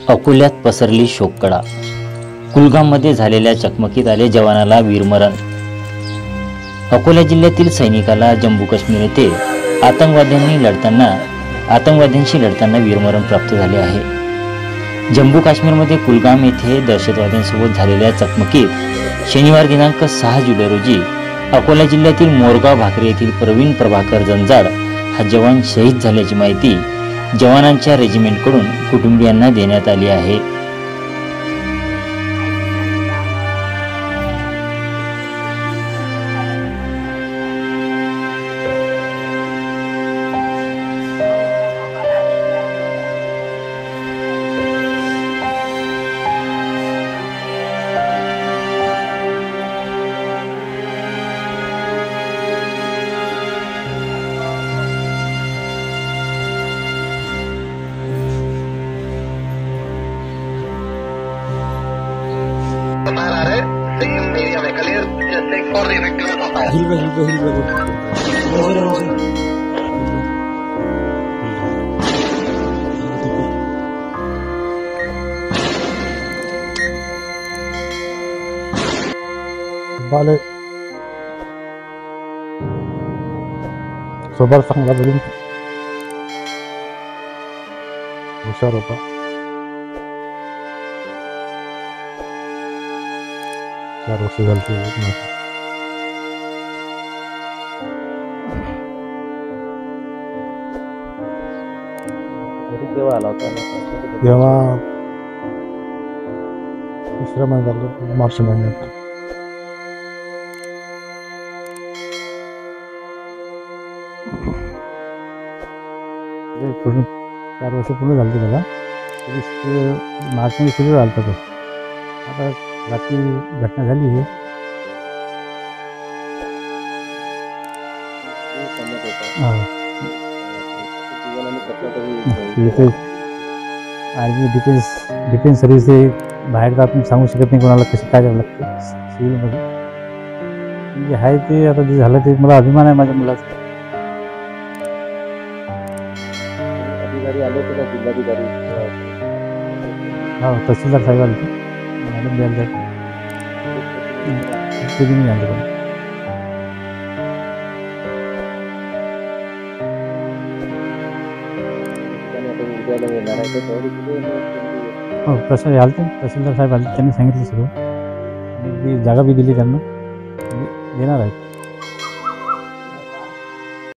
अकोल्यात पसरली शोककळा। कुलगाममध्ये झालेल्या चकमकीत आले जवानाला वीरमरण। अकोला जिल्ह्यातील सैनिकाला जम्मू काश्मीर येथे आतंकवाद्यांशी लढताना वीरमरण प्राप्त झाले आहे। जम्मू काश्मीरमध्ये कुलगाम येथे दहशतवाद्यांसोबत झालेल्या चकमकीत शनिवार दिनांक 6 जुलै रोजी अकोला जिल्ह्यातील मोरगाव भाकरे येथील प्रवीण प्रभाकर जंजाड हा जवान शहीद झाल्याची माहिती जवानांच्या रेजिमेंटकडून कुटुंबियांना देण्यात आली आहे। सोबत चांगला बोलून हुशार होता। चार वर्ष झाली केव्हा आला होता? तेव्हा दुसऱ्या महिन्यात मार्च महिन्यात। पूर्ण 4 वर्ष पूर्ण झाली त्याला। मार्चमध्ये सुरू झाला तो। आता रात्री घटना झाली आहे। आर्मी डिफेन्स सर्व्हिस बाहेर तर आपण सांगू शकत नाही कोणाला कशी काय करावं लागतं सिव्हिलमध्ये। म्हणजे आहे ते आता जे झालं ते मला अभिमान आहे माझ्या मुलाचा। हो, तहसीलदार साहेब आले होते। मॅडम द्यायला कधी नाही आले पण हो तसं आलं ते तहसीलदार साहेब आले, त्यांनी सांगितलं सगळं। जागा बी दिली त्यांना, देणार आहेत।